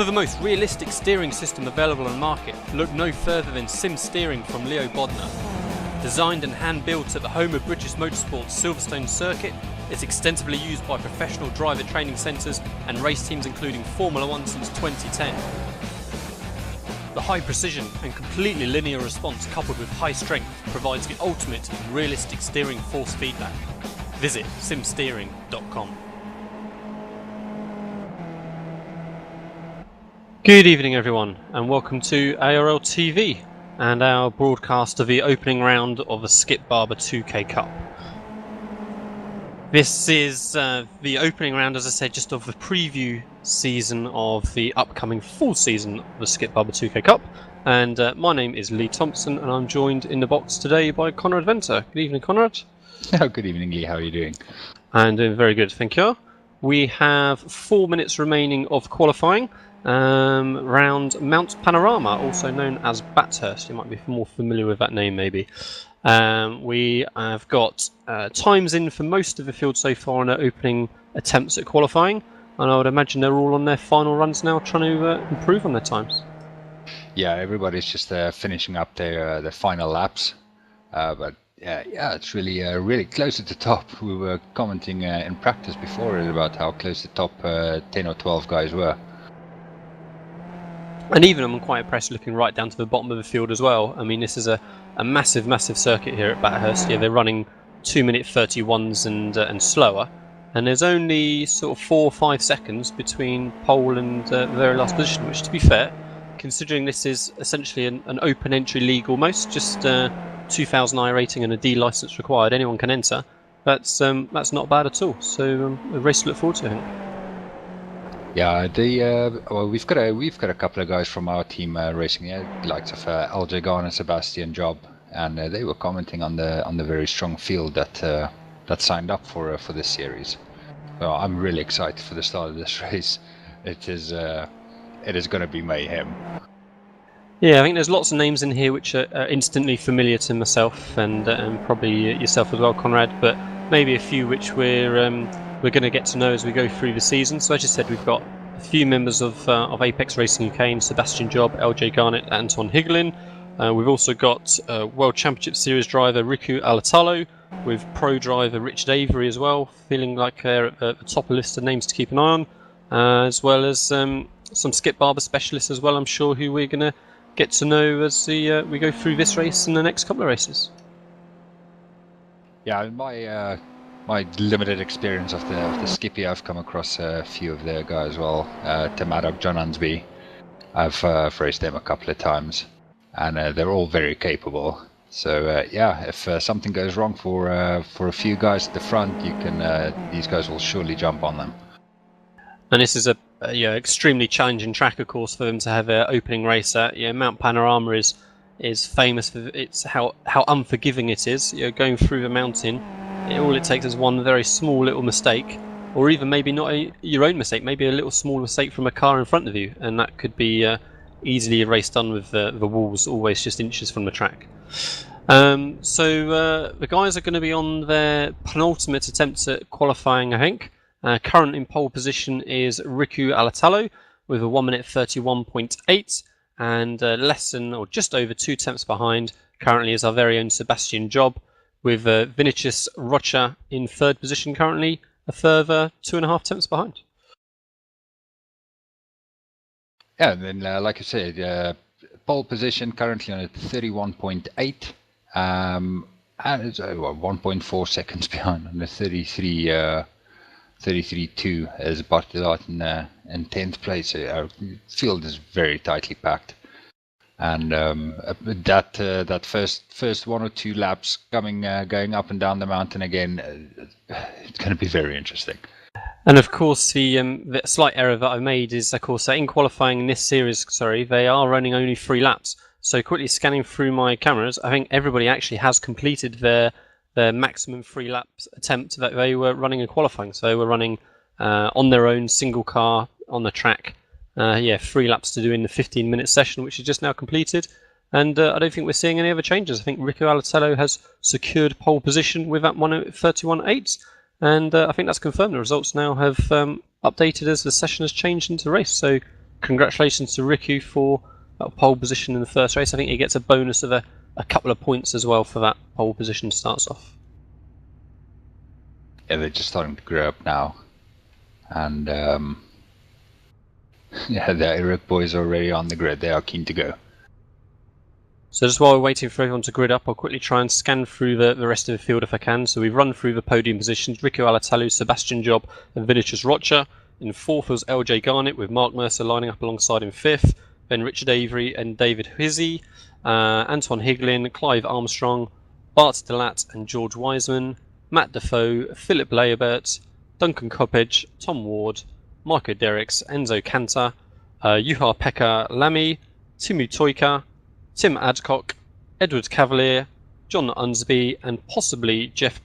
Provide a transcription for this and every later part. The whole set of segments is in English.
the most realistic steering system available on the market, look no further than Sim Steering from Leo Bodnar. Designed and hand-built at the home of British Motorsport's Silverstone circuit, it's extensively used by professional driver training centres and race teams including Formula 1 since 2010. The high precision and completely linear response coupled with high strength provides the ultimate in realistic steering force feedback. Visit simsteering.com. Good evening everyone and welcome to ARL TV and our broadcast of the opening round of the Skip Barber 2K Cup. This is the opening round, as I said, just of the preview season of the upcoming full season of the Skip Barber 2K Cup, and my name is Lee Thompson and I'm joined in the box today by Conrad Venter. Good evening, Conrad. Oh, good evening, Lee. How are you doing? I'm doing very good, thank you. We have 4 minutes remaining of qualifying. Round Mount Panorama, also known as Bathurst. You might be more familiar with that name maybe. We have got times in for most of the field so far on their opening attempts at qualifying, and I would imagine they're all on their final runs now trying to improve on their times. Yeah, everybody's just finishing up their final laps, but yeah, it's really close at the top. We were commenting in practice before about how close the top 10 or 12 guys were. And even I'm quite impressed looking right down to the bottom of the field as well. I mean, this is a massive circuit here at Bathurst. Yeah, they're running 2-minute 31s and slower, and there's only sort of 4 or 5 seconds between pole and the very last position, which, to be fair, considering this is essentially an open entry league almost, just 2,000 iRacing and a D license required, anyone can enter. That's not bad at all. So a race to look forward to, I think. Yeah, well, we've got a couple of guys from our team racing here, likes of LJ Garner, Sebastian Job, and they were commenting on the very strong field that signed up for this series. Well, I'm really excited for the start of this race. It is going to be mayhem. Yeah, I think there's lots of names in here which are instantly familiar to myself and probably yourself as well, Conrad. But maybe a few which we're going to get to know as we go through the season. So as you said, we've got a few members of Apex Racing UK and Sebastian Job, LJ Garnett, Anton Higelin. We've also got World Championship Series driver Riku Alatalo, with pro driver Richard Avery as well, feeling like they're at the top of the list of names to keep an eye on, as well as some Skip Barber specialists as well, I'm sure, who we're going to get to know as we go through this race and the next couple of races. Yeah, my limited experience of the Skippy, I've come across a few of their guys as well. Tim Addock, John Ansby, I've raced them a couple of times, and they're all very capable. So yeah, if something goes wrong for a few guys at the front, these guys will surely jump on them. And this is a extremely challenging track, of course, for them to have their opening race at. Mount Panorama is famous for how unforgiving it is. Going through the mountain. All it takes is one very small little mistake, or even maybe not your own mistake, maybe a little small mistake from a car in front of you, and that could be easily a race done with the walls always just inches from the track. So the guys are going to be on their penultimate attempt at qualifying, I think. Current in pole position is Riku Alatalo with a 1-minute 31.8, and less than or just over 2 tenths behind currently is our very own Sebastian Job, with Vinicius Rocha in 3rd position currently, a further 2.5 tenths behind. Yeah, and then like I said, pole position currently on a 31.8, and it's 1.4 seconds behind on the 33.2 as Bartolot in 10th place. Our field is very tightly packed. And that first 1 or 2 laps going up and down the mountain again, it's going to be very interesting. And of course, the slight error that I made is, of course, that in qualifying in this series, they are running only 3 laps. So quickly scanning through my cameras, I think everybody actually has completed their maximum 3 laps attempt that they were running in qualifying. So they were running on their own single car on the track. 3 laps to do in the 15-minute session, which is just now completed. And I don't think we're seeing any other changes. I think Riku Alatello has secured pole position with that 1:31.8, and I think that's confirmed. The results now have updated as the session has changed into race. So congratulations to Riku for that pole position in the first race. I think he gets a bonus of a couple of points as well for that pole position starts off. Yeah, they're just starting to grow up now. And yeah, the iRacing boys are already on the grid. They are keen to go. So just while we're waiting for everyone to grid up, I'll quickly try and scan through the rest of the field if I can. So we've run through the podium positions. Rico Alatalu, Sebastian Job and Vinicius Rocha. In fourth was LJ Garnett with Mark Mercer lining up alongside in fifth. Then Richard Avery and David Hizzy, Antoine Higlin, Clive Armstrong, Bart Delat and George Wiseman, Matt Defoe, Philip Layerbert, Duncan Coppedge, Tom Ward, Marco Derricks, Enzo Cantor, Juha-Pekka Lamy, Timu Toika, Tim Adcock, Edward Cavalier, John Unsby, and possibly Jeff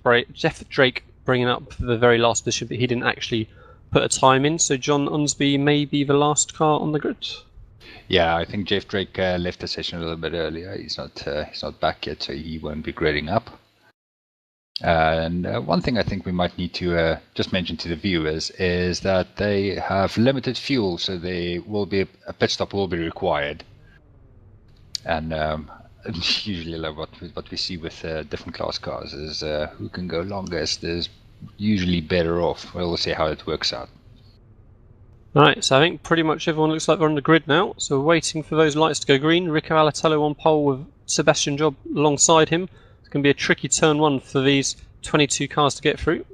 Drake bringing up the very last position, but he didn't actually put a time in, so John Unsby may be the last car on the grid. Yeah, I think Jeff Drake left the session a little bit earlier. He's not back yet, so he won't be grading up. And one thing I think we might need to just mention to the viewers is that they have limited fuel, so they will be a pit stop will be required. And usually, like what we see with different class cars is who can go longest is usually better off. We'll see how it works out. Right, so I think pretty much everyone looks like they're on the grid now. So we're waiting for those lights to go green. Rico Alatello on pole with Sebastian Job alongside him. It's going to be a tricky turn one for these 22 cars to get through.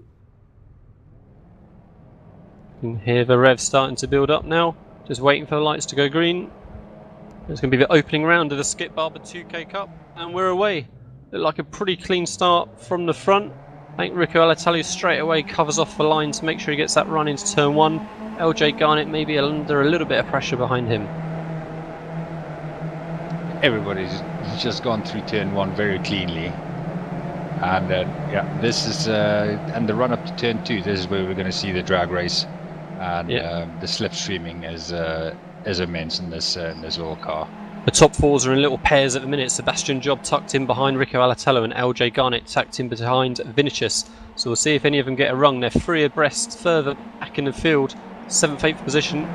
You can hear the rev starting to build up now. Just waiting for the lights to go green. It's going to be the opening round of the Skip Barber 2K Cup, and we're away. Look like a pretty clean start from the front. I think Rico Alatello straight away covers off the line to make sure he gets that run into turn one. LJ Garnett maybe under a little bit of pressure behind him. Everybody's just gone through turn one very cleanly. And yeah, this is and the run up to turn two. This is where we're going to see the drag race, and the slipstreaming is immense in this little car. The top fours are in little pairs at the minute. Sebastian Job tucked in behind Rico Alatello and LJ Garnett tucked in behind Vinicius. So we'll see if any of them get a rung. They're three abreast further back in the field. 7th, 8th position.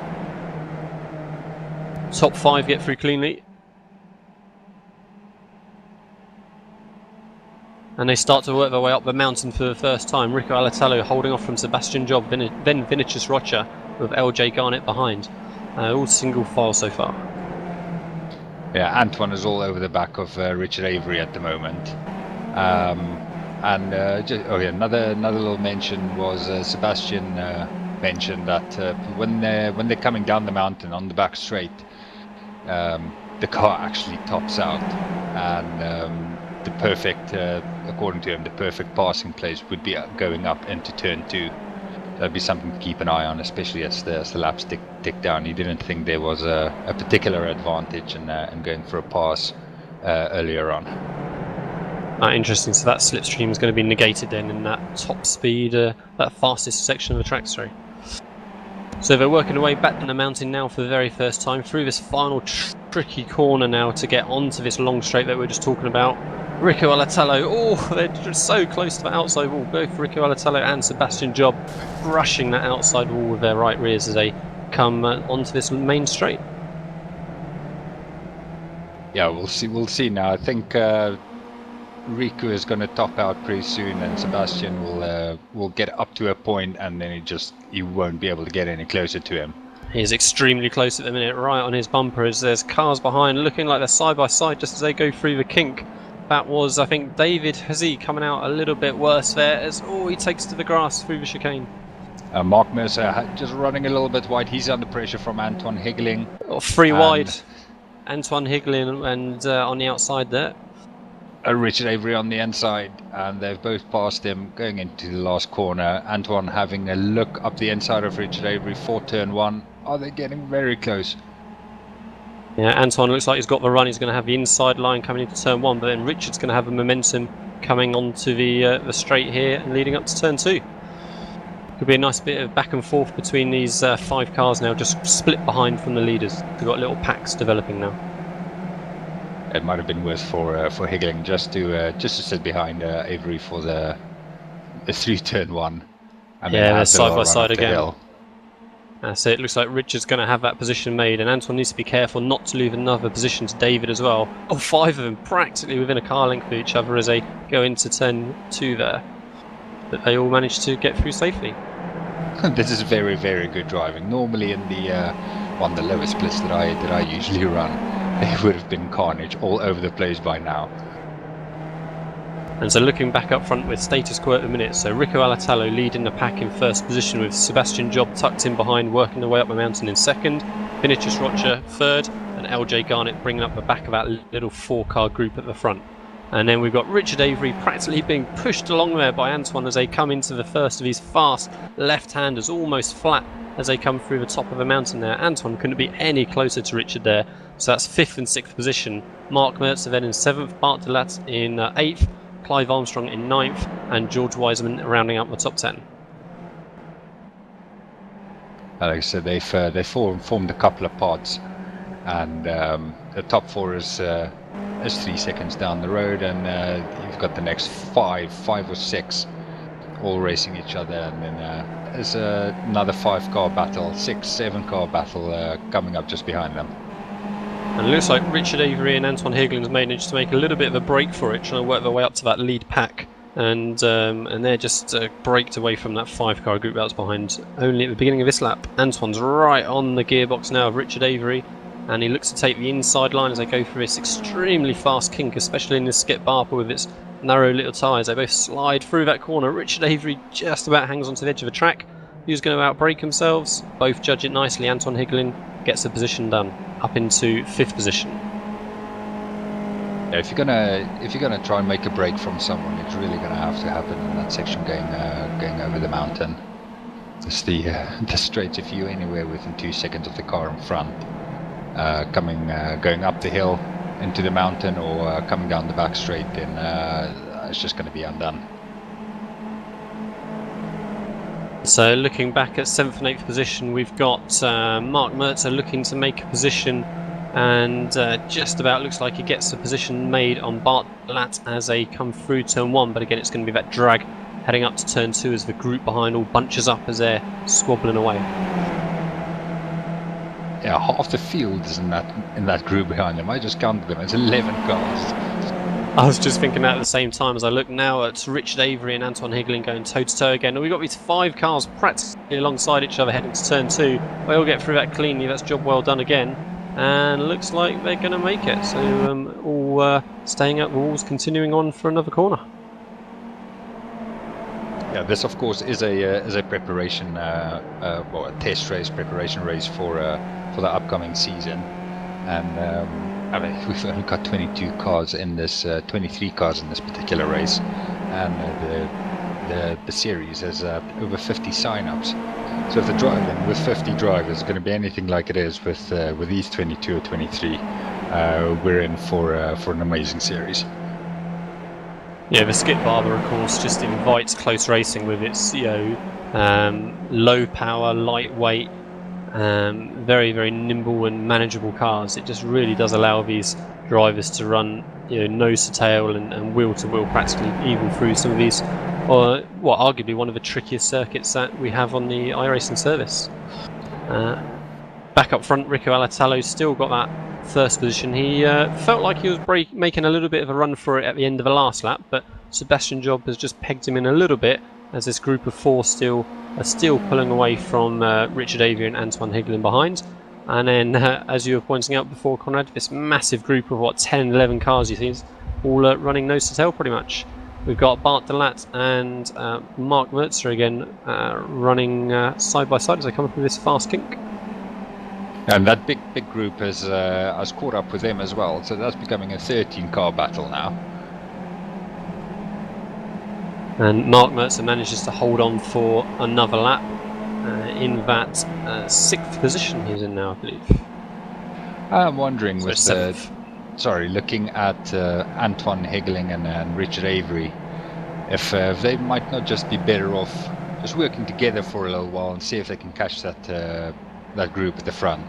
Top 5 get through cleanly. And they start to work their way up the mountain for the first time. Rico Alatello holding off from Sebastian Job, then Vinicius Rocha with LJ Garnett behind. All single file so far. Yeah, Antoine is all over the back of Richard Avery at the moment. Another little mention was Sebastian mentioned that when they're coming down the mountain on the back straight, the car actually tops out, and the perfect, according to him, the perfect passing place would be going up into turn two. That'd be something to keep an eye on, especially as the laps tick down. He didn't think there was a particular advantage in going for a pass earlier on. Interesting. So that slipstream is going to be negated then in that top speed, that fastest section of the track. Sorry. So they're working their way back down the mountain now for the very first time through this final tricky corner now to get onto this long straight that we were just talking about. Rico Alatello, oh, they're just so close to the outside wall. Both Rico Alatello and Sebastian Job brushing that outside wall with their right rears as they come onto this main straight. Yeah, we'll see now. I think Rico is going to top out pretty soon, and Sebastian will get up to a point, and then he won't be able to get any closer to him. He's extremely close at the minute, right on his bumper, as there's cars behind looking like they're side by side just as they go through the kink. That was, I think, David Hizzy coming out a little bit worse there as he takes to the grass through the chicane. Mark Mercer just running a little bit wide. He's under pressure from Antoine Higlin. Three wide, Antoine Higlin, and on the outside there. Richard Avery on the inside, and they've both passed him going into the last corner. Antoine having a look up the inside of Richard Avery for turn one. Are they getting very close? Yeah, Antoine looks like he's got the run. He's going to have the inside line coming into turn one, but then Richard's going to have the momentum coming onto the straight here and leading up to turn two. Could be a nice bit of back and forth between these 5 cars now, just split behind from the leaders. They've got little packs developing now. It might have been worse for Higgling just to sit behind Avery for the 3 turn one. And yeah, they're side by side again. So it looks like Richard's going to have that position made, and Antoine needs to be careful not to lose another position to David as well. Oh, 5 of them practically within a car length of each other as they go into turn 2 there. But they all managed to get through safely. This is very, very good driving. Normally in the the lowest splits that I usually run, they would have been carnage all over the place by now. And so looking back up front with status quo at the minute, so Rico Alatalo leading the pack in first position with Sebastian Job tucked in behind, working their way up the mountain in second, Vinicius Rocha third, and LJ Garnett bringing up the back of that little 4-car group at the front. And then we've got Richard Avery practically being pushed along there by Antoine as they come into the first of his fast left-handers, almost flat as they come through the top of the mountain there. Antoine couldn't be any closer to Richard there, so that's 5th and 6th position. Mark Mertzer then in 7th, Bart Delat in 8th, Clive Armstrong in 9th, and George Wiseman rounding up the top 10. Like I said, they've formed a couple of pods, and the top 4 is 3 seconds down the road, and you've got the next 5 or 6 all racing each other, and then there's another 5-car battle, 6-7-car battle coming up just behind them. And it looks like Richard Avery and Antoine Higlin's managed to make a little bit of a break for it, trying to work their way up to that lead pack. And they're just braked away from that 5-car group that was behind only at the beginning of this lap. Antoine's right on the gearbox now of Richard Avery, and he looks to take the inside line as they go through this extremely fast kink, especially in this Skip Barber with its narrow little tyres. They both slide through that corner. Richard Avery just about hangs onto the edge of the track. Who's going to outbrake themselves? Both judge it nicely. Antoine Higlin gets the position done, up into 5th position. Yeah, if you're gonna try and make a break from someone, it's really gonna have to happen in that section going over the mountain. It's the straight, if you're anywhere within 2 seconds of the car in front, going up the hill into the mountain or coming down the back straight, then it's just going to be undone. So looking back at 7th and 8th position, we've got Mark Mertzer looking to make a position, and just about looks like he gets the position made on Bart Lat as they come through turn 1, but again it's going to be that drag heading up to turn 2 as the group behind all bunches up as they're squabbling away. Yeah, half the field is in that group behind them. I just counted them. It's 11 cars. I was just thinking that at the same time as I look now at Richard Avery and Antoine Higlin going toe-to-toe again. And we've got these 5 cars practically alongside each other heading to turn 2. They all get through that cleanly. That's job well done again. And looks like they're going to make it. So all staying up the walls, continuing on for another corner. Yeah, this of course is a preparation, well, a test race, preparation race for the upcoming season, and I mean, we've only got 22 cars in this, 23 cars in this particular race, and the series has over 50 sign-ups. So if the driving with 50 drivers is going to be anything like it is with these 22 or 23, we're in for an amazing series. Yeah, the Skip Barber, of course, just invites close racing with its low power, lightweight, very, very nimble and manageable cars. It just really does allow these drivers to run, nose to tail and wheel to wheel practically even through some of these, or what arguably one of the trickiest circuits that we have on the iRacing service. Back up front, Rico Alatalo's still got that first position. He felt like he was making a little bit of a run for it at the end of the last lap, but Sebastian Job has just pegged him in a little bit as this group of 4 are still pulling away from Richard Avery and Antoine Higlin behind. And then, as you were pointing out before, Conrad, this massive group of 10, 11 cars, you think, all running nose to tail pretty much. We've got Bart Delat and Mark Mertzer again running side by side as they come through this fast kink. And that big group has caught up with them as well, so that's becoming a 13-car battle now. And Mark Mertzer manages to hold on for another lap in that 6th position he's in now, I believe. I'm wondering, So looking at Antoine Higlin and Richard Avery, if they might not just be better off just working together for a little while and see if they can catch that group at the front.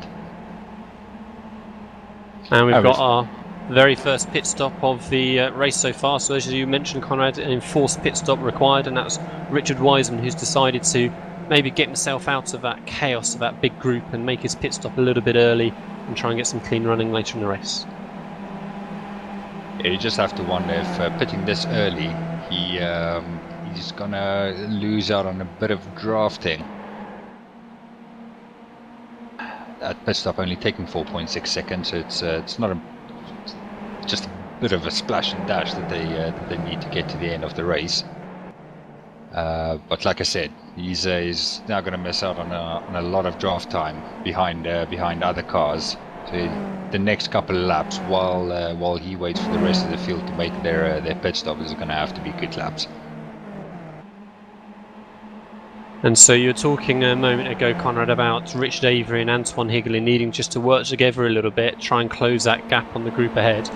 And we've got our very first pit stop of the race so far. So as you mentioned, Conrad, an enforced pit stop required, and that's Richard Wiseman, who's decided to maybe get himself out of that chaos of that big group and make his pit stop a little bit early and try and get some clean running later in the race. Yeah, you just have to wonder if pitting this early, he's gonna lose out on a bit of drafting. That pit stop only taking 4.6 seconds, so it's not just a bit of a splash and dash that they need to get to the end of the race. But like I said, he's now going to miss out on a lot of draft time behind other cars. So the next couple of laps, while he waits for the rest of the field to make their pit stop, is going to have to be good laps. And so you were talking a moment ago, Conrad, about Richard Avery and Antoine Higley needing just to work together a little bit, try and close that gap on the group ahead.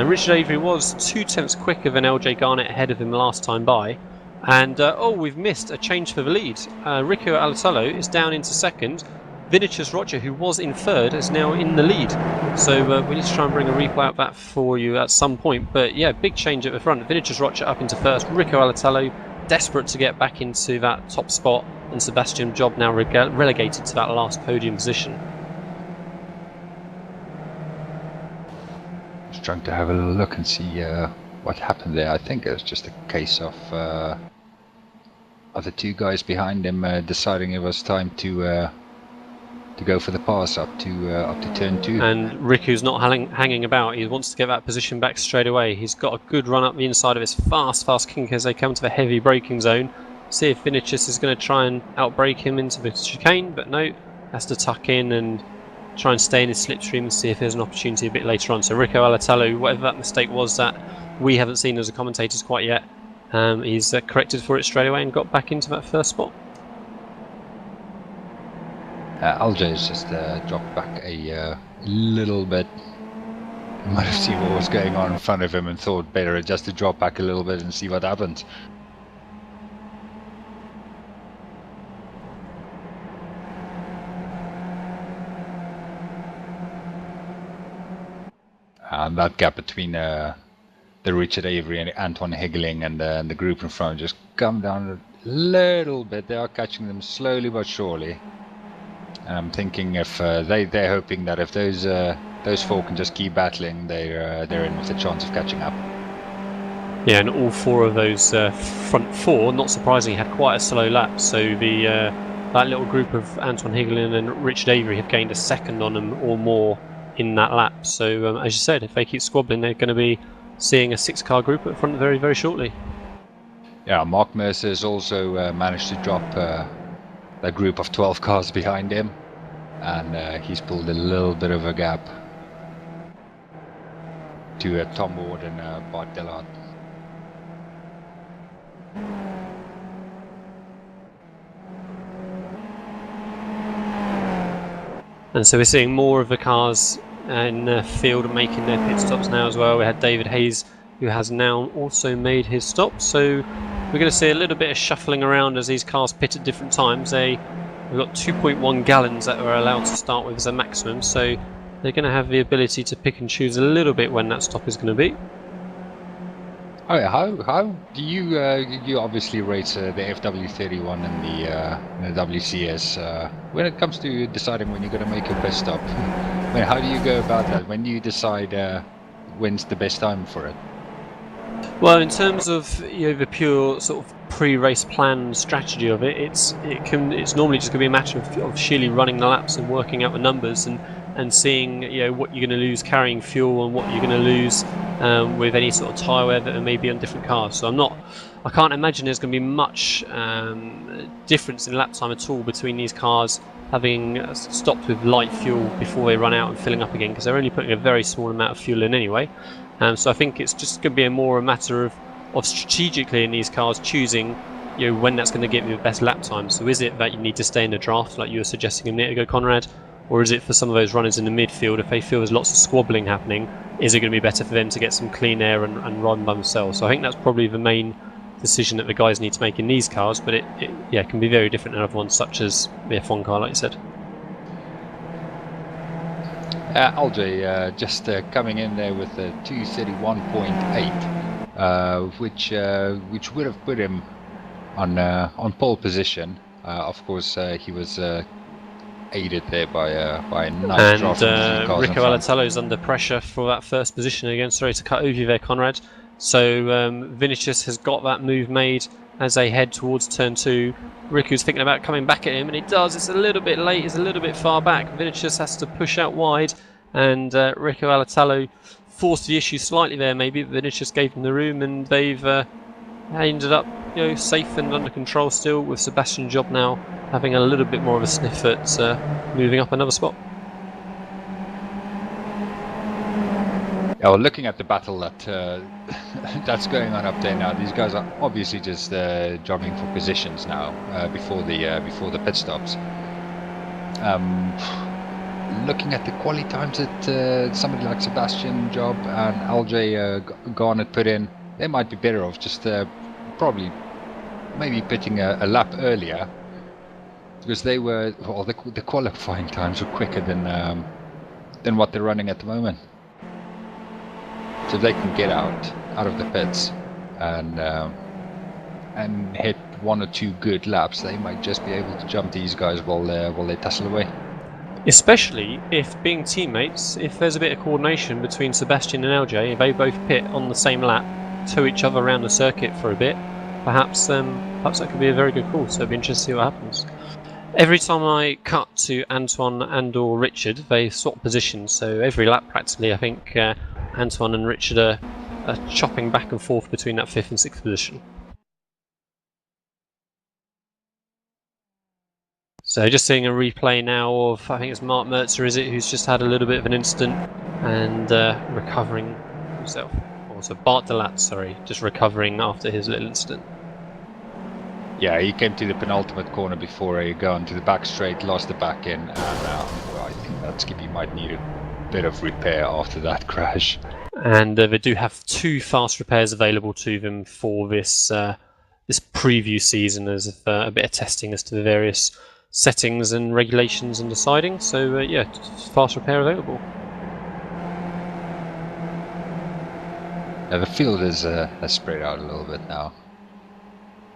Richard Avery was 2/10 quicker than LJ Garnett ahead of him last time by. And we've missed a change for the lead. Rico Alatalo is down into second. Vinicius Roger, who was in third, is now in the lead. So we need to try and bring a replay of that for you at some point. But yeah, big change at the front. Vinicius Roger up into first. Rico Alatalo desperate to get back into that top spot. And Sebastian Job now relegated to that last podium position. Just trying to have a little look and see what happened there. I think it was just a case of the two guys behind him deciding it was time to go for the pass up to turn 2. And Riku's not hanging about. He wants to get that position back straight away. He's got a good run up the inside of his fast kink as they come to the heavy braking zone. See if Vinicius is going to try and outbrake him into the chicane, but no, has to tuck in and try and stay in his slipstream and see if there's an opportunity a bit later on. So Rico Alatalo, whatever that mistake was that we haven't seen as a commentators quite yet, he's corrected for it straight away and got back into that first spot. Alja's just dropped back a little bit. He might have seen what was going on in front of him and thought better just to drop back a little bit and see what happens. And that gap between the Richard Avery and Antoine Heggeling and the group in front just come down a little bit. They are catching them slowly but surely. And I'm thinking if they're hoping that if those four can just keep battling, they're in with a chance of catching up. Yeah, and all four of those front four, not surprisingly, had quite a slow lap. So the that little group of Antoine Higgelin and Richard Avery have gained a second on them or more in that lap. So as you said, if they keep squabbling, they're going to be seeing a 6-car group at front very, very shortly. Yeah, Mark Mercer has also managed to drop a group of 12 cars behind him, and he's pulled a little bit of a gap to Tom Ward and Bart Dillard. And so we're seeing more of the cars in the field making their pit stops now as well. We had David Hayes, who has now also made his stop. So we're going to see a little bit of shuffling around as these cars pit at different times. We've got 2.1 gallons that we're allowed to start with as a maximum. So they're going to have the ability to pick and choose a little bit when that stop is going to be. Oh yeah, how do you obviously rate the FW31 and the WCS when it comes to deciding when you're going to make your best stop? I mean, how do you go about that? When do you decide when's the best time for it? Well, in terms of the pure sort of pre-race plan strategy of it, it's normally just going to be a matter of sheerly running the laps and working out the numbers and seeing what you're going to lose carrying fuel and what you're going to lose with any sort of tyre wear that may be on different cars. So I can't imagine there's going to be much difference in lap time at all between these cars having stopped with light fuel before they run out and filling up again, because they're only putting a very small amount of fuel in anyway. So I think it's just going to be a matter of strategically in these cars choosing when that's going to get you the best lap time. So is it that you need to stay in the draft like you were suggesting a minute ago, Conrad? Or is it for some of those runners in the midfield, if they feel there's lots of squabbling happening, is it going to be better for them to get some clean air and run by themselves? So I think that's probably the main decision that the guys need to make in these cars, but it can be very different in other ones, such as the F1 car, like you said. LJ just coming in there with a 231.8, which would have put him on pole position. Of course, he was aided there by a nice draft from the three cars in Rico front. Alatello's under pressure for that first position again. Sorry to cut over you there, Conrad. So Vinicius has got that move made as they head towards turn 2. Riku's thinking about coming back at him, and he does. It's a little bit late, it's a little bit far back. Vinicius has to push out wide, and Rico Alatello forced the issue slightly there maybe. Vinicius gave him the room, and they've ended up safe and under control still, with Sebastian Job now having a little bit more of a sniff at moving up another spot. Yeah, well, looking at the battle that that's going on up there now, these guys are obviously just jobbing for positions now before the pit stops. Looking at the quali times that somebody like Sebastian Job and LJ Garnett put in, they might be better off just probably maybe pitting a lap earlier, because they were, well, the qualifying times were quicker than what they're running at the moment. So if they can get out of the pits and hit 1 or 2 good laps, they might just be able to jump these guys while they tussle away. Especially if, being teammates, if there's a bit of coordination between Sebastian and LJ, if they both pit on the same lap, tow each other around the circuit for a bit, perhaps that could be a very good call. So it'd be interesting to see what happens. Every time I cut to Antoine and or Richard, they swap positions. So every lap practically, I think Antoine and Richard are chopping back and forth between that 5th and 6th position. So just seeing a replay now of, I think it's Mark Mertzer, is it, who's just had a little bit of an incident and recovering himself. Also Bart Delat, sorry, just recovering after his little incident. Yeah, he came to the penultimate corner before he got into the back straight, lost the back in, and well, I think that Skippy might need a bit of repair after that crash. And they do have 2 fast repairs available to them for this this preview season, as a bit of testing as to the various settings and regulations and deciding. So yeah, fast repair available. Now the field is spread out a little bit now.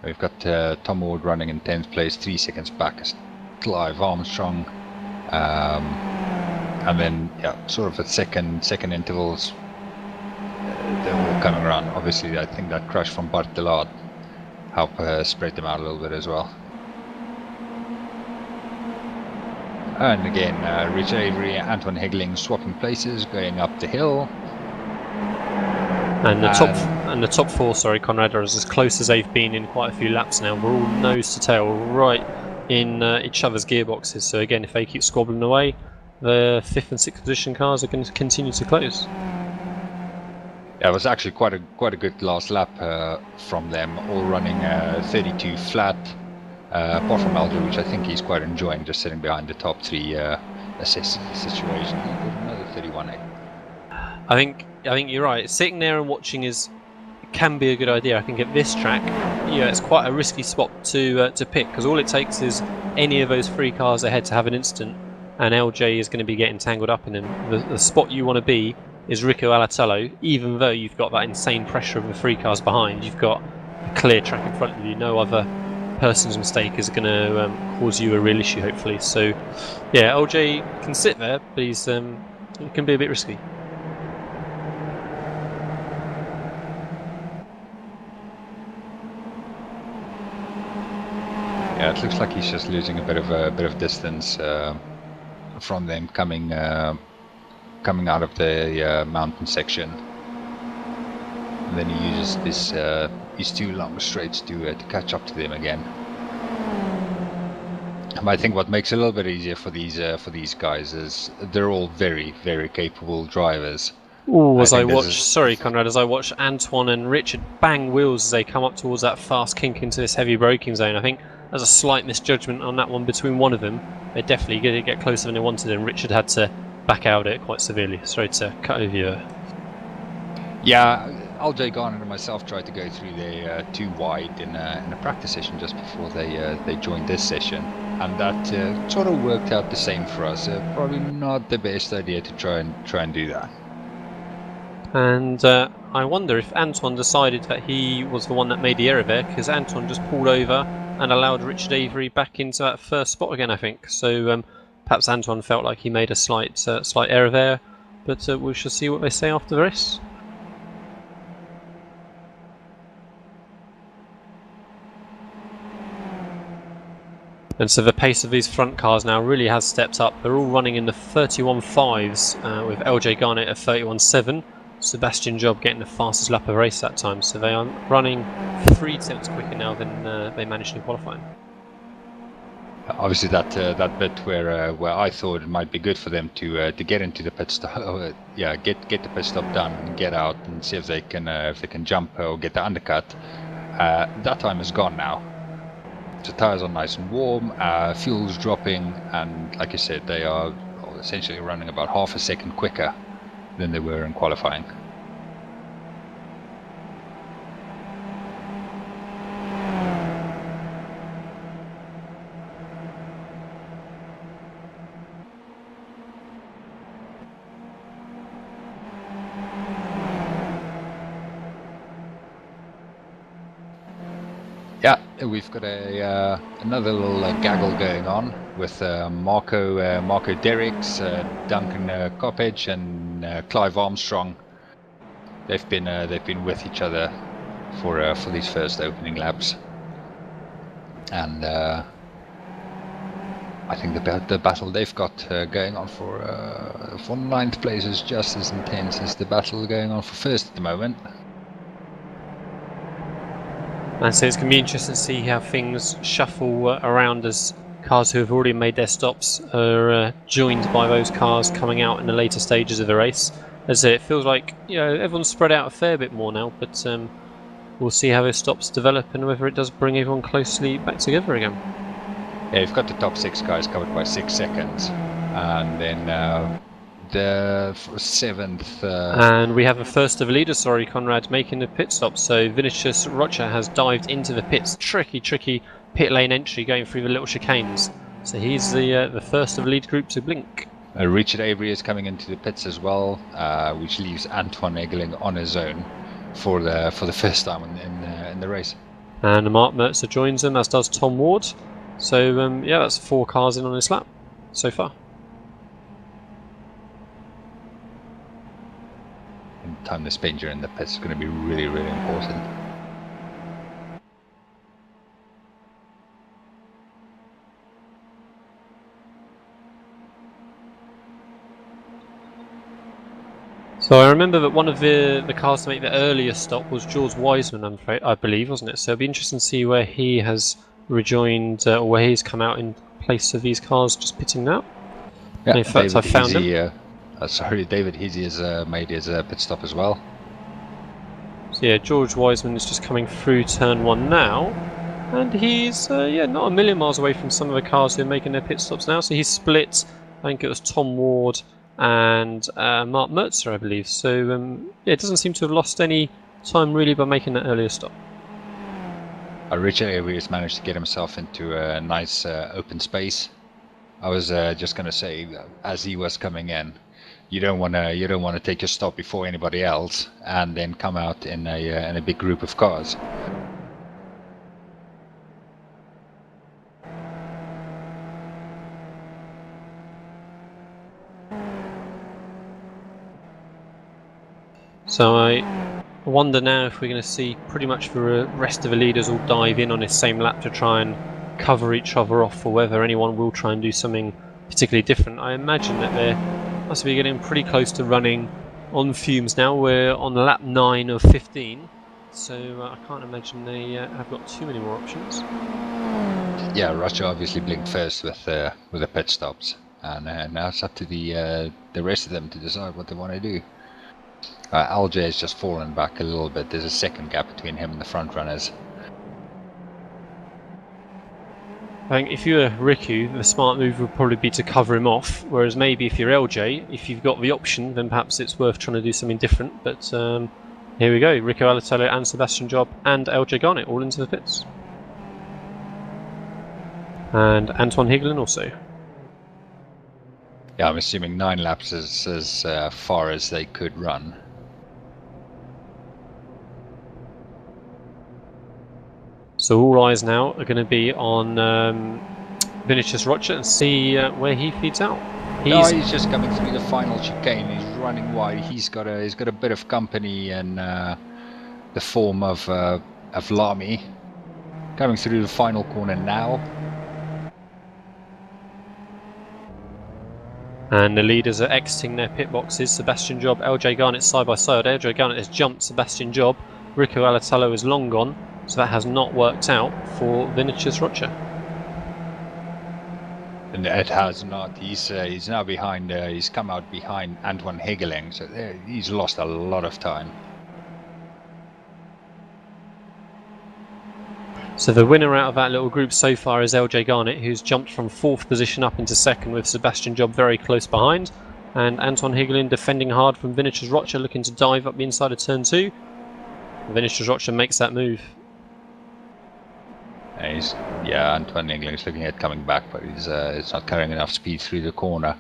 We've got Tom Ward running in 10th place, 3 seconds back as Clive Armstrong, and then sort of at second intervals. They're all coming around. Obviously, I think that crash from Bart Delat helped spread them out a little bit as well. And again, Rich Avery, Anton Hegling swapping places, going up the hill. And the top 4, sorry, Conrad, are as close as they've been in quite a few laps now. We're all nose to tail, right in each other's gearboxes. So again, if they keep squabbling away, the 5th and 6th position cars are going to continue to close. Yeah, it was actually quite a good last lap from them, all running 32 flat. Apart from Alger, which I think he's quite enjoying, just sitting behind the top 3, assessing the situation. Another 31.8. I think you're right. Sitting there and watching can be a good idea. I think at this track, it's quite a risky spot to pick, because all it takes is any of those 3 cars ahead to have an incident, and LJ is going to be getting tangled up in him. The spot you want to be is Rico Alatello, even though you've got that insane pressure of the 3 cars behind. You've got a clear track in front of you. No other person's mistake is going to cause you a real issue, hopefully. So yeah, LJ can sit there, but it can be a bit risky. Yeah, it looks like he's just losing a bit of distance from them coming out of the mountain section, and then he uses these 2 long straights to catch up to them again. But I think what makes it a little bit easier for these guys is they're all very, very capable drivers. Ooh, sorry Conrad, as I watch Antoine and Richard bang wheels as they come up towards that fast kink into this heavy braking zone. I think there's a slight misjudgment on that one between one of them. They're definitely going to get closer than they wanted, and Richard had to back out it quite severely. Sorry to cut over you. Yeah, LJ Garner and myself tried to go through there too wide in a practice session just before they joined this session, and that sort of worked out the same for us. Probably not the best idea to try and do that. And I wonder if Anton decided that he was the one that made the error there, because Anton just pulled over and allowed Richard Avery back into that first spot again, I think. So perhaps Anton felt like he made a slight error there, but we shall see what they say after the race. And so the pace of these front cars now really has stepped up. They're all running in the 31.5s with LJ Garnett at 31.7. Sebastian Job getting the fastest lap of the race that time. So they are running 3 tenths quicker now than they managed in qualifying. Obviously, that bit where I thought it might be good for them to get into the pit stop, get the pit stop done and get out and see if they can jump or get the undercut. That time is gone now. The tires are nice and warm, fuel's dropping, and like I said, they are essentially running about half a second quicker than they were in qualifying. Yeah, we've got another little gaggle going on with Marco Derricks, Duncan Coppedge, and Clive Armstrong. They've been with each other for these first opening laps, and I think the battle they've got going on for 9th place is just as intense as the battle going on for first at the moment. And so it's going to be interesting to see how things shuffle around as cars who have already made their stops are joined by those cars coming out in the later stages of the race. As it feels like everyone's spread out a fair bit more now, but we'll see how those stops develop and whether it does bring everyone closely back together again. Yeah, you've got the top 6 guys covered by 6 seconds, and then the 7th. And we have a first of the leaders, Conrad, making the pit stop. So Vinicius Rocha has dived into the pits. Tricky pit lane entry going through the little chicanes. So he's the first of the lead group to blink. Richard Avery is coming into the pits as well, which leaves Antoine Eggeling on his own for the first time in the race. And Mark Mertzer joins them, as does Tom Ward. So yeah, that's 4 cars in on this lap so far. And time to spend during the pits is going to be really important. So I remember that one of the cars to make the earliest stop was George Wiseman, I believe, wasn't it? So it'll be interesting to see where he has rejoined, or where he's come out in place of these cars just pitting now. Yeah, in fact, I found him. David Heasy has made his pit stop as well. So yeah, George Wiseman is just coming through turn 1 now, and he's not a million miles away from some of the cars who are making their pit stops now. So he's split. I think it was Tom Ward and Mark Mertzer, I believe. So it doesn't seem to have lost any time really by making that earlier stop. Richard Avery has managed to get himself into a nice open space. I was just going to say, as he was coming in, you don't want to take your stop before anybody else and then come out in a big group of cars. So I wonder now if we're going to see pretty much the rest of the leaders all dive in on this same lap to try and cover each other off, or whether anyone will try and do something particularly different. I imagine that they must be getting pretty close to running on fumes now. We're on lap 9 of 15, so I can't imagine they have got too many more options. Yeah, Russia obviously blinked first with the pit stops, and now it's up to the rest of them to decide what they want to do. LJ has just fallen back a little bit. There's a second gap between him and the front runners. I think if you're Riku, the smart move would probably be to cover him off, whereas maybe if you're LJ, if you've got the option, then perhaps it's worth trying to do something different. But here we go, Rico Alatello and Sebastian Job and LJ Garnett all into the pits. And Anton Higlin also. Yeah, I'm assuming 9 laps is as far as they could run. So all eyes now are going to be on Vinicius Rocha and see where he feeds out. He's just coming through the final chicane. He's running wide. He's got a bit of company in the form of Lamy. Coming through the final corner now. And the leaders are exiting their pit boxes. Sebastian Job, LJ Garnett side by side. LJ Garnett has jumped Sebastian Job. Rico Alatalo is long gone, so that has not worked out for Vinicius Rocha. And it has not. He's now behind. He's come out behind Antoine Hegeling, so he's lost a lot of time. So the winner out of that little group so far is LJ Garnett, who's jumped from 4th position up into 2nd with Sebastian Job very close behind. And Antoine Hegeling defending hard from Vinicius Rocha, looking to dive up the inside of turn 2. Vinicius Rocha makes that move. Antoine Hegeling's looking at coming back, but it's not carrying enough speed through the corner.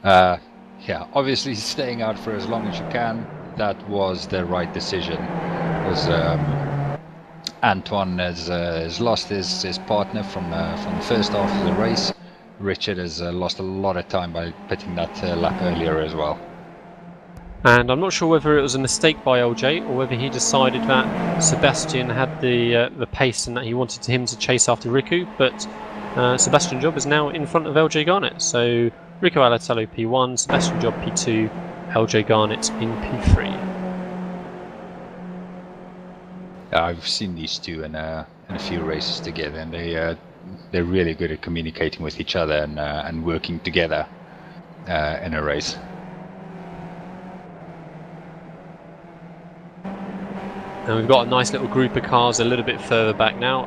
Obviously staying out for as long as you can. That was the right decision. Antoine has lost his partner from the first half of the race. Richard has lost a lot of time by pitting that lap earlier as well. And I'm not sure whether it was a mistake by LJ or whether he decided that Sebastian had the pace and that he wanted him to chase after Riku, but Sebastian Job is now in front of LJ Garnett. So Rico Alatalo P1, Sebastian Job P2, LJ Garnett in P3. I've seen these two in a few races together, and they're really good at communicating with each other and working together in a race. And we've got a nice little group of cars a little bit further back now.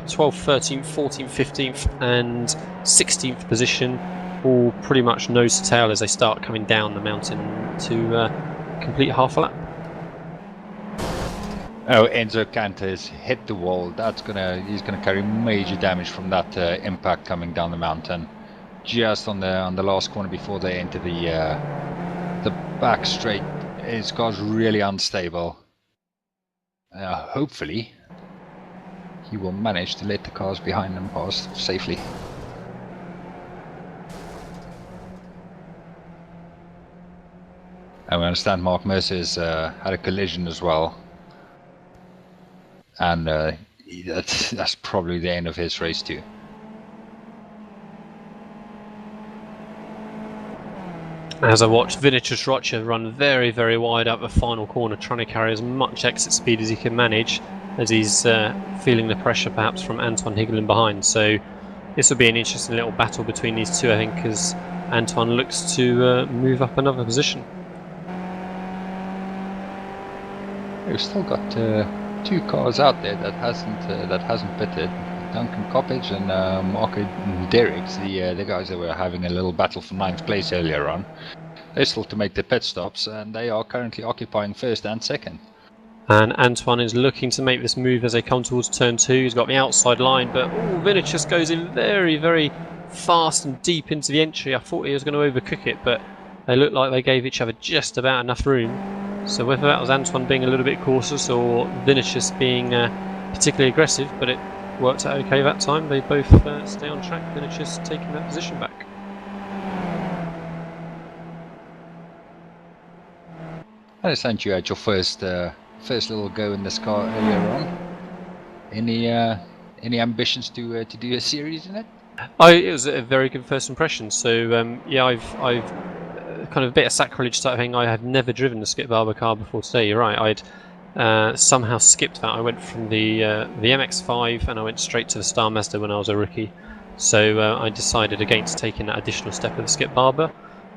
12th, 13th, 14th, 15th and 16th position, all pretty much nose to tail as they start coming down the mountain to complete half a lap. Oh, Enzo Canta's hit the wall. He's gonna carry major damage from that impact coming down the mountain. Just on the last corner before they enter the back straight, his car's really unstable. Hopefully, he will manage to let the cars behind him pass safely. And we understand Mark Mercer's had a collision as well. And that's probably the end of his race too. As I watched Vinicius Rocha run very, very wide up the final corner, trying to carry as much exit speed as he can manage, as he's feeling the pressure perhaps from Antoine Hegeling behind. So this will be an interesting little battle between these two, I think, as Antoine looks to move up another position. We've still got two cars out there that hasn't pitted. Duncan Coppage and Marco Derricks, the guys that were having a little battle for 9th place earlier on. They're still to make the pit stops, and they are currently occupying 1st and 2nd. And Antoine is looking to make this move as they come towards turn 2. He's got the outside line, but Vinicius goes in very, very fast and deep into the entry. I thought he was going to overcook it, but they looked like they gave each other just about enough room. So whether that was Antoine being a little bit cautious or Vinicius being particularly aggressive, but it worked out okay that time. They both stay on track. Vinicius taking that position back. I understand you had your first little go in this car earlier on. Any ambitions to do a series in it? It was a very good first impression. So yeah, I've kind of a bit of sacrilege type thing. I have never driven the Skip Barber car before today. You're right. I'd somehow skipped that. I went from the MX-5 and I went straight to the Star Mazda when I was a rookie. So I decided against taking that additional step of the Skip Barber,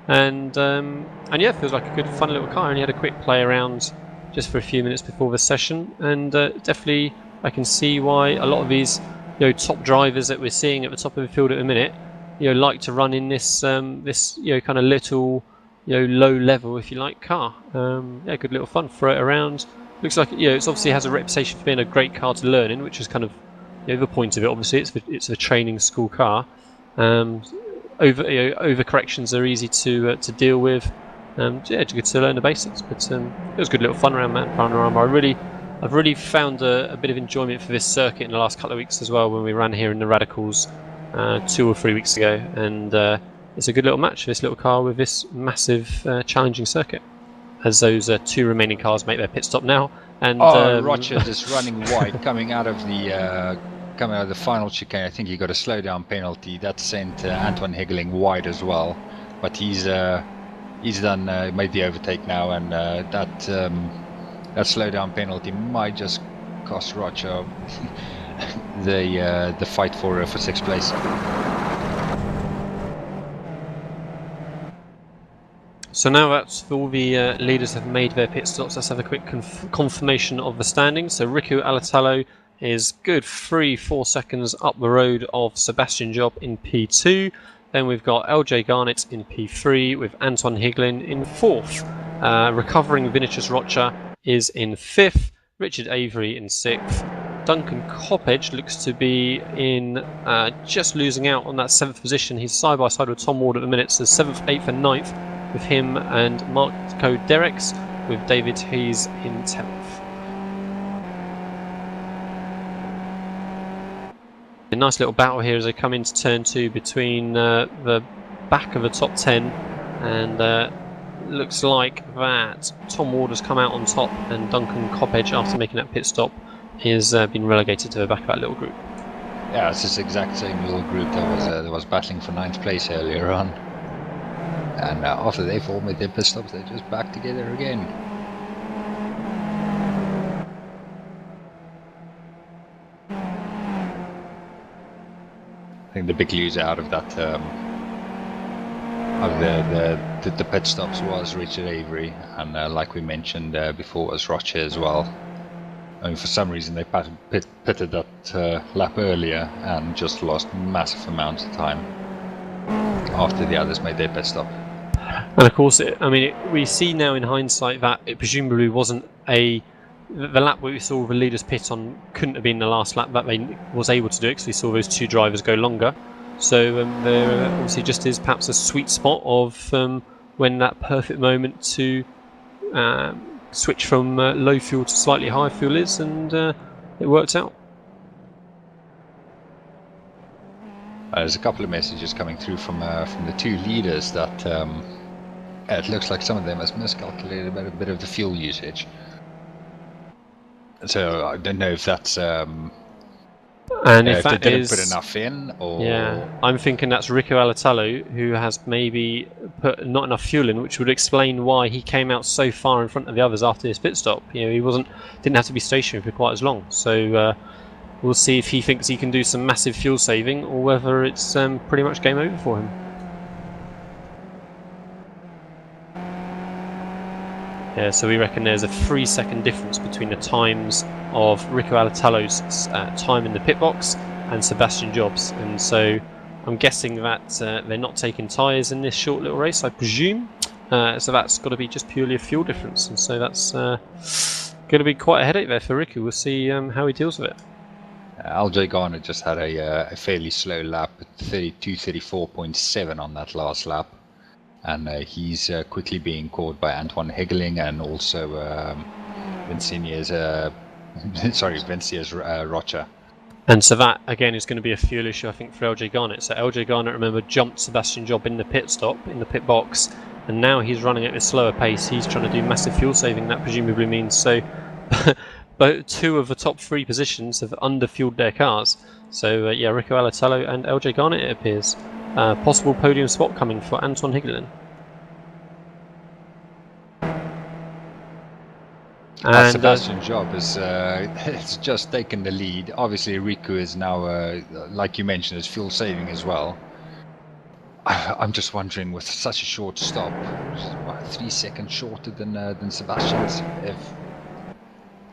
and yeah, it feels like a good, fun little car. I only had a quick play around just for a few minutes before the session, and definitely I can see why a lot of these top drivers that we're seeing at the top of the field at the minute, like to run in this this kind of little low level, if you like, car. Yeah, good little fun. Throw it around. Looks like it obviously has a reputation for being a great car to learn in, which is kind of the point of it. Obviously, it's a training school car. Overcorrections are easy to deal with. Yeah, it's good to learn the basics. But it was a good little fun around that Panorama. I really I've really found a bit of enjoyment for this circuit in the last couple of weeks as well, when we ran here in the Radicals 2 or 3 weeks ago, and it's a good little match, this little car with this massive challenging circuit, as those 2 remaining cars make their pit stop now. And Roger just running wide, coming out of the final chicane. I think he got a slowdown penalty that sent Antoine Heggeling wide as well, but he's done made the overtake now, and that slowdown penalty might just cost Roger the fight for 6th place. So now that all the leaders have made their pit stops, let's have a quick confirmation of the standings. So Riku Alatalo is good 3-4 seconds up the road of Sebastian Job in P2. Then we've got LJ Garnett in P3 with Anton Higlin in 4th. Recovering Vinicius Rocha is in 5th. Richard Avery in 6th. Duncan Coppedge looks to be in just losing out on that 7th position. He's side by side with Tom Ward at the minute, so 7th, 8th and 9th with him and Marco Derricks, with David Hayes in 10th. A nice little battle here as they come into turn 2 between the back of the top 10, and looks like that Tom Ward has come out on top, and Duncan Coppedge, after making that pit stop, has been relegated to the back of that little group. Yeah, it's this exact same little group that was battling for 9th place earlier on, and after they've all made their pit stops, they're just back together again. I think the big loser out of that of the pit stops was Richard Avery, and like we mentioned before, was Rocher as well. I mean, for some reason they pitted that lap earlier and just lost massive amounts of time after the others made their pit stop. And of course, we see now in hindsight that it presumably wasn't the lap where we saw the leaders pit on couldn't have been the last lap that they was able to do it, because we saw those 2 drivers go longer. So there obviously just is perhaps a sweet spot of when that perfect moment to switch from low fuel to slightly higher fuel is, and it worked out. There's a couple of messages coming through from the 2 leaders that it looks like some of them has miscalculated about a bit of the fuel usage. So I don't know if that's and if they didn't put enough in, or yeah, I'm thinking that's Rico Alatalo, who has maybe put not enough fuel in, which would explain why he came out so far in front of the others after his pit stop. He didn't have to be stationary for quite as long. So we'll see if he thinks he can do some massive fuel saving, or whether it's pretty much game over for him. Yeah, so we reckon there's a 3-second difference between the times of Rico Alatalo's time in the pit box and Sebastian Job's, and so I'm guessing that they're not taking tyres in this short little race, I presume. So that's got to be just purely a fuel difference, and so that's going to be quite a headache there for Rico. We'll see how he deals with it. LJ Garner just had a fairly slow lap at 34.7 on that last lap. And he's quickly being caught by Antoine Heggeling and also Vincia's Rocha. And so that again is going to be a fuel issue, I think, for LJ Garnett. So LJ Garnett, remember, jumped Sebastian Job in the pit stop, in the pit box, and now he's running at a slower pace. He's trying to do massive fuel saving. That presumably means so. But 2 of the top 3 positions have under-fueled their cars. So yeah, Rico Alatalo and LJ Garnett, it appears. Possible podium spot coming for Anton Higgelin. And Sebastian Job is it's just taken the lead. Obviously, Riku is now, like you mentioned, is fuel saving as well. I'm just wondering, with such a short stop, 3 seconds shorter than Sebastian's,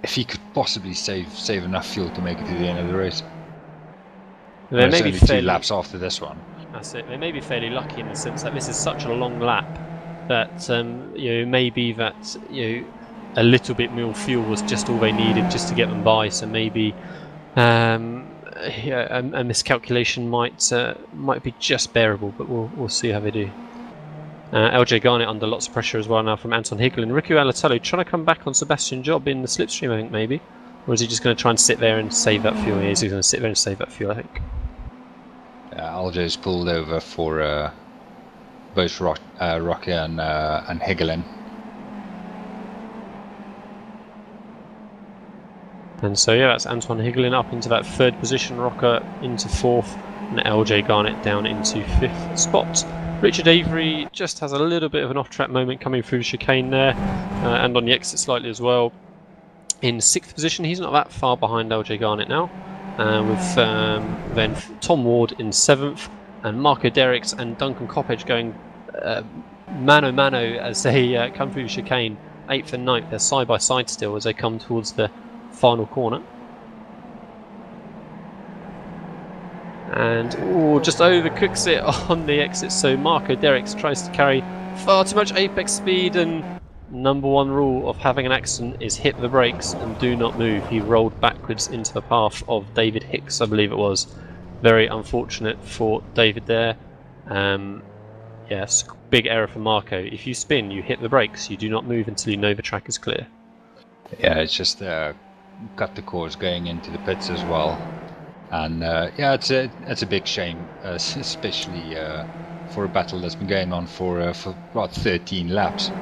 if he could possibly save enough fuel to make it to the end of the race. They may be only 2 laps after this one. That's it. They may be fairly lucky in the sense that this is such a long lap that maybe that a little bit more fuel was just all they needed just to get them by. So maybe a miscalculation might be just bearable, but we'll see how they do. LJ Garnett under lots of pressure as well now from Anton Higel, and Riku Alatello trying to come back on Sebastian Job in the slipstream, I think, maybe. Or is he just going to try and sit there and save that fuel? He's going to sit there and save that fuel, I think. LJ's pulled over for both Rocky and Higelin. And so yeah, that's Anton Higelin up into that 3rd position, Rocker into 4th, and LJ Garnett down into 5th spot. Richard Avery just has a little bit of an off-track moment coming through the chicane there, and on the exit slightly as well. In 6th position, he's not that far behind LJ Garnett now, with then Tom Ward in 7th, and Marco Derricks and Duncan Coppedge going mano-mano as they come through the chicane. 8th and 9th, they're side by side still as they come towards the final corner. And just overcooks it on the exit, so Marco Derricks tries to carry far too much apex speed, and number 1 rule of having an accident is hit the brakes and do not move. He rolled backwards into the path of David Hicks, I believe it was. Very unfortunate for David there. Yes, big error for Marco. If you spin, you hit the brakes, you do not move until you know the track is clear. Yeah, it's just cut the course going into the pits as well. And yeah, it's a big shame, especially for a battle that's been going on for about 13 laps.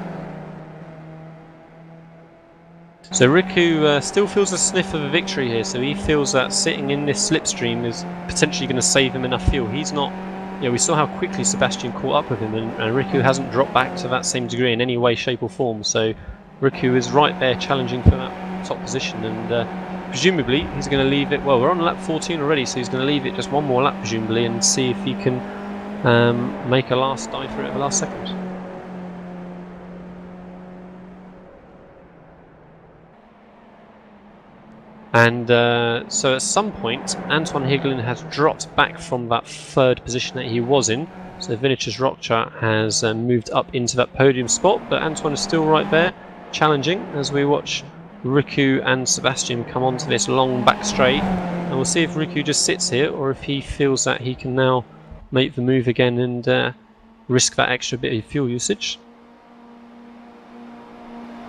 So Riku still feels a sniff of a victory here, so he feels that sitting in this slipstream is potentially going to save him enough fuel. He's not, we saw how quickly Sebastian caught up with him, and Riku hasn't dropped back to that same degree in any way, shape or form, so Riku is right there challenging for that top position, and presumably he's going to leave it, well, we're on lap 14 already, so he's going to leave it just one more lap presumably and see if he can make a last dive for it at the last second. And so at some point Anton Higelin has dropped back from that 3rd position that he was in, so Vinicius Rocha has moved up into that podium spot, but Anton is still right there challenging as we watch Riku and Sebastian come onto this long back straight, and we'll see if Riku just sits here or if he feels that he can now make the move again and risk that extra bit of fuel usage.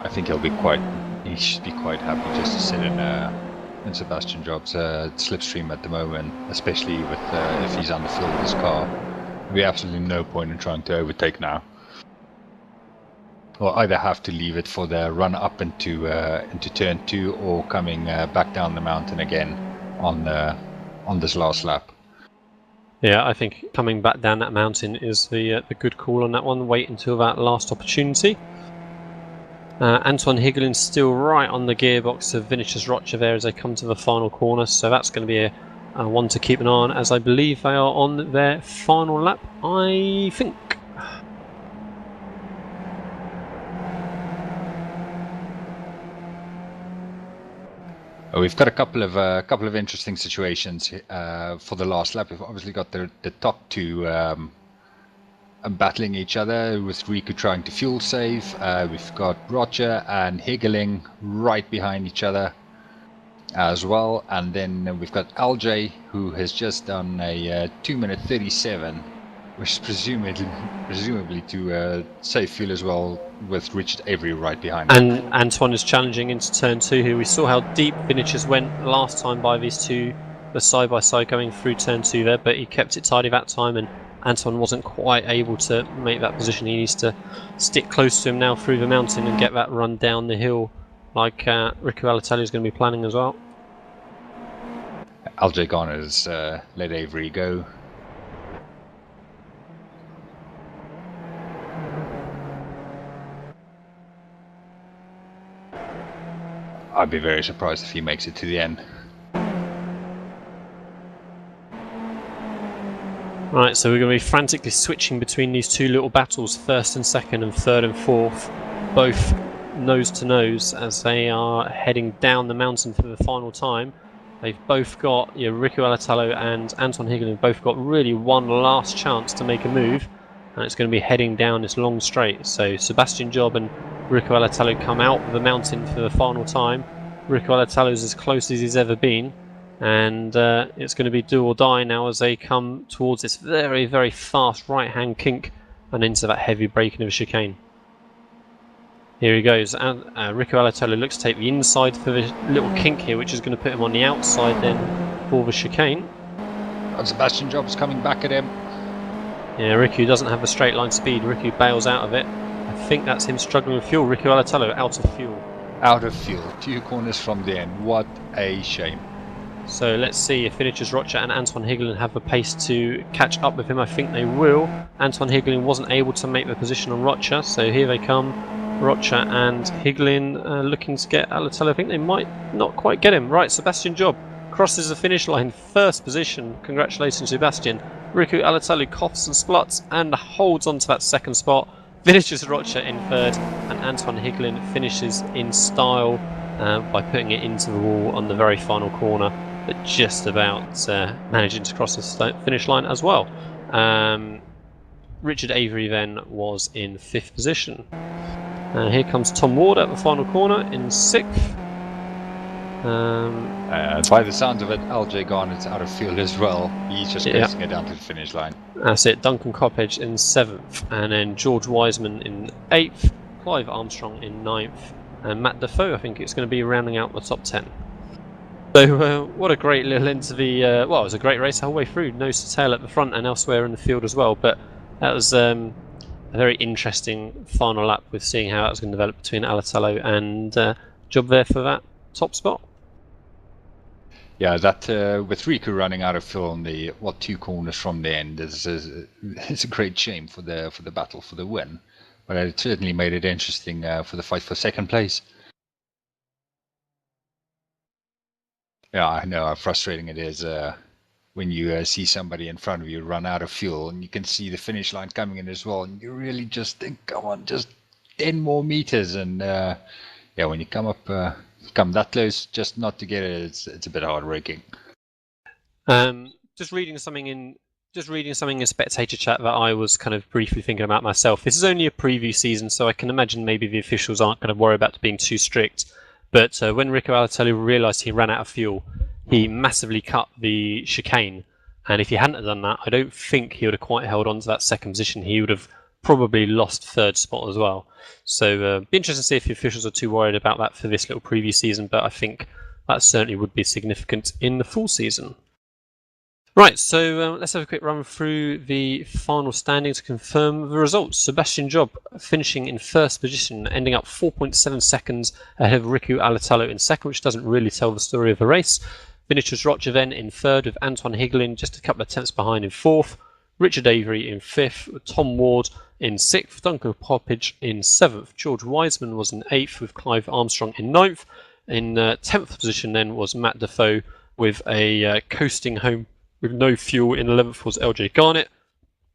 I think he should be quite happy just to sit in Sebastian Job's slipstream at the moment, especially with if he's underfilled with his car. There'll be absolutely no point in trying to overtake now. We'll either have to leave it for the run up into turn 2 or coming back down the mountain again on this last lap. Yeah, I think coming back down that mountain is the good call on that one. Wait until that last opportunity. Anton Higelin's still right on the gearbox of Vinicius Rocha there as they come to the final corner, so that's going to be a one to keep an eye on, as I believe they are on their final lap, I think. We've got a couple of interesting situations for the last lap. We've obviously got the top 2 battling each other, with Riku trying to fuel save. We've got Roger and Higeling right behind each other as well, and then we've got LJ, who has just done a 2-minute 37, which is presumably to save fuel as well, with Richard Avery right behind him. And Antoine is challenging into turn 2 here. We saw how deep Vinicius went last time by these two, the side by side going through turn 2 there, but he kept it tidy that time, and Anton wasn't quite able to make that position. He needs to stick close to him now through the mountain and get that run down the hill like Riku Alatello is going to be planning as well. LJ Garner has let Avery go. I'd be very surprised if he makes it to the end. Right, so we're going to be frantically switching between these two little battles, 1st and 2nd and 3rd and 4th, both nose to nose as they are heading down the mountain for the final time. They've both got, Riku Alatello and Anton Higelin have both got really one last chance to make a move, and it's going to be heading down this long straight. So Sebastian Job and Riku Alatello come out of the mountain for the final time. Riku Alatello is as close as he's ever been, and it's going to be do or die now as they come towards this very, very fast right-hand kink and into that heavy braking of a chicane. Here he goes, and Rico Alatolo looks to take the inside for the little kink here, which is going to put him on the outside then for the chicane. And Sebastian Jobs coming back at him. Yeah, Riku doesn't have the straight line speed. Riku bails out of it. I think that's him struggling with fuel. Riku Alatolo out of fuel. Out of fuel, 2 corners from the end. What a shame. So let's see if Vinicius Rocha and Antoine Higelin have the pace to catch up with him. I think they will. Antoine Higelin wasn't able to make the position on Rocha, so here they come. Rocha and Higelin looking to get Alatolo. I think they might not quite get him. Right, Sebastian Job crosses the finish line, first position. Congratulations, Sebastian. Riku Alatolo coughs and spluts and holds on to that second spot. Vinicius Rocha in third, and Antoine Higelin finishes in style by putting it into the wall on the very final corner, but just about managing to cross the finish line as well. Richard Avery then was in 5th position. Here comes Tom Ward at the final corner in 6th. By the sounds of it, LJ Garnett's out of field as well. He's just racing it down to the finish line. That's it. Duncan Coppedge in 7th, and then George Wiseman in 8th, Clive Armstrong in 9th, and Matt Defoe, I think it's going to be rounding out the top 10. So what a great little end to the... well, it was a great race the whole way through. Nose to tail at the front and elsewhere in the field as well, but that was a very interesting final lap with seeing how that was going to develop between Alatolo and Job there for that top spot. Yeah, that with Riku running out of fuel on the 2 corners from the end is it's a great shame for the battle for the win, but it certainly made it interesting for the fight for second place. Yeah, I know how frustrating it is when you see somebody in front of you run out of fuel and you can see the finish line coming in as well, and you really just think, come on, just 10 more meters, and yeah, when you come that close just not to get it, it's a bit heartbreaking. Just reading something in spectator chat that I was kind of briefly thinking about myself. This is only a preview season, so I can imagine maybe the officials aren't going to worry about being too strict. But when Rico Alatolo realised he ran out of fuel, he massively cut the chicane, and if he hadn't have done that, I don't think he would have quite held on to that second position. He would have probably lost 3rd spot as well. So be interesting to see if the officials are too worried about that for this little preview season, but I think that certainly would be significant in the full season. Right, so let's have a quick run through the final standing to confirm the results. Sebastian Job finishing in 1st position, ending up 4.7 seconds ahead of Riku Alatolo in 2nd, which doesn't really tell the story of the race. Vinicius Rocha then in 3rd, with Antoine Higelin just a couple of tenths behind in 4th. Richard Avery in 5th, Tom Ward in 6th, Duncan Coppedge in 7th. George Wiseman was in 8th, with Clive Armstrong in 9th. In 10th position then was Matt Defoe with a coasting home with no fuel. In 11th was LJ Garnett.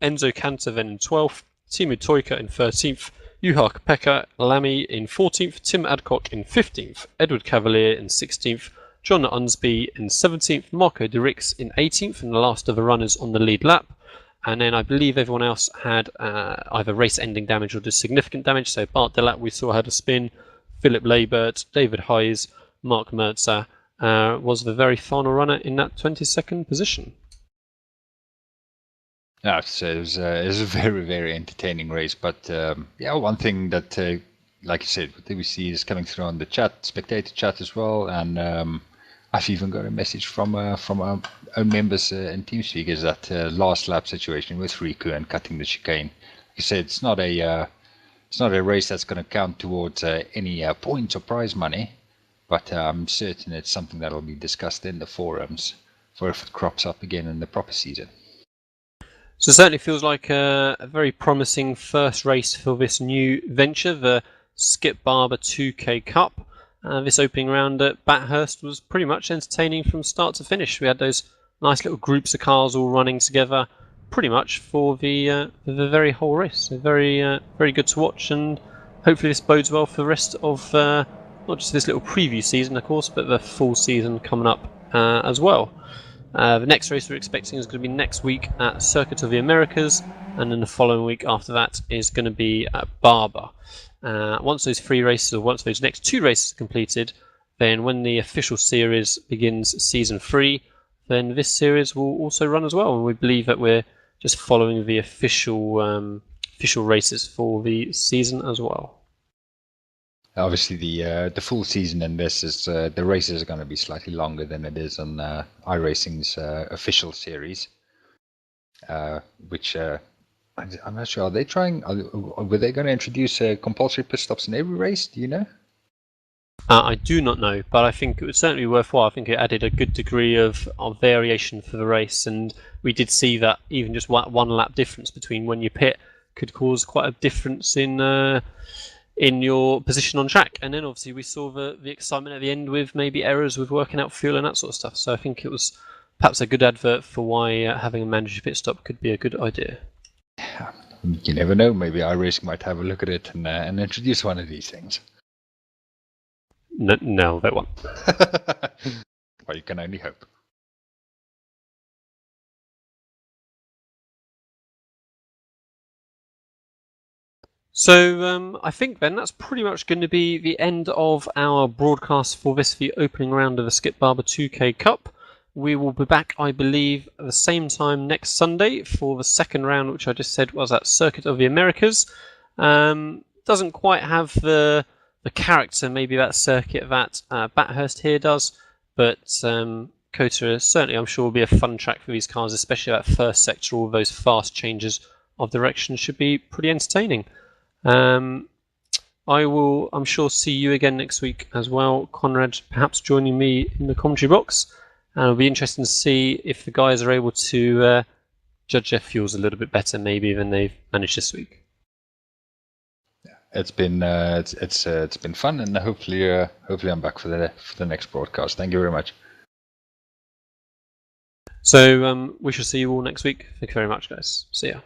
Enzo Cantor then in 12th. Timu Toika in 13th. Juha Pekka Lamy in 14th. Tim Adcock in 15th. Edward Cavalier in 16th. John Unsby in 17th. Marco de Rix in 18th, and the last of the runners on the lead lap. And then I believe everyone else had either race-ending damage or just significant damage. So Bart Delat we saw had a spin. Philip Leibert, David Hayes, Mark Mertzer was the very final runner in that 22nd position. Yeah, so it was a very, very entertaining race. But yeah, one thing that, like you said, what we see is coming through on the chat, spectator chat as well, and I've even got a message from our own members in TeamSpeak, is that last lap situation with Riku and cutting the chicane. Like I said, it's not a race that's going to count towards any points or prize money, but I'm certain it's something that will be discussed in the forums for if it crops up again in the proper season. So it certainly feels like a very promising first race for this new venture, the Skip Barber 2K Cup. This opening round at Bathurst was pretty much entertaining from start to finish. We had those nice little groups of cars all running together pretty much for the very whole race. So very good to watch, and hopefully this bodes well for the rest of not just this little preview season, of course, but the full season coming up as well. The next race we're expecting is going to be next week at Circuit of the Americas, and then the following week after that is going to be at Barber. Once those 3 races, or once those next 2 races are completed, then when the official series begins season 3, then this series will also run as well. And we believe that we're just following the official official races for the season as well. Obviously, the full season in this is the races are going to be slightly longer than it is on iRacing's official series, which I'm not sure. Are they trying? Were they going to introduce compulsory pit stops in every race? Do you know? I do not know, but I think it would certainly be worthwhile. I think it added a good degree of variation for the race, and we did see that even just one lap difference between when you pit could cause quite a difference in your position on track. And then obviously we saw the excitement at the end with maybe errors with working out fuel and that sort of stuff. So I think it was perhaps a good advert for why having a mandatory pit stop could be a good idea. You never know. Maybe iRacing might have a look at it and introduce one of these things. No, they won't. Well, you can only hope. So I think then that's pretty much going to be the end of our broadcast for this, the opening round of the Skip Barber 2K Cup. We will be back, I believe, at the same time next Sunday for the second round, which I just said was at Circuit of the Americas. Doesn't quite have the character maybe that circuit that Bathurst here does, but COTA certainly, I'm sure, will be a fun track for these cars, especially that first sector. All those fast changes of direction should be pretty entertaining. I will, I'm sure, see you again next week as well, Conrad, perhaps joining me in the commentary box. And it'll be interesting to see if the guys are able to judge their fuels a little bit better, maybe, than they've managed this week. It's been it's been fun, and hopefully I'm back for the next broadcast. Thank you very much. So we shall see you all next week. Thank you very much, guys. See ya.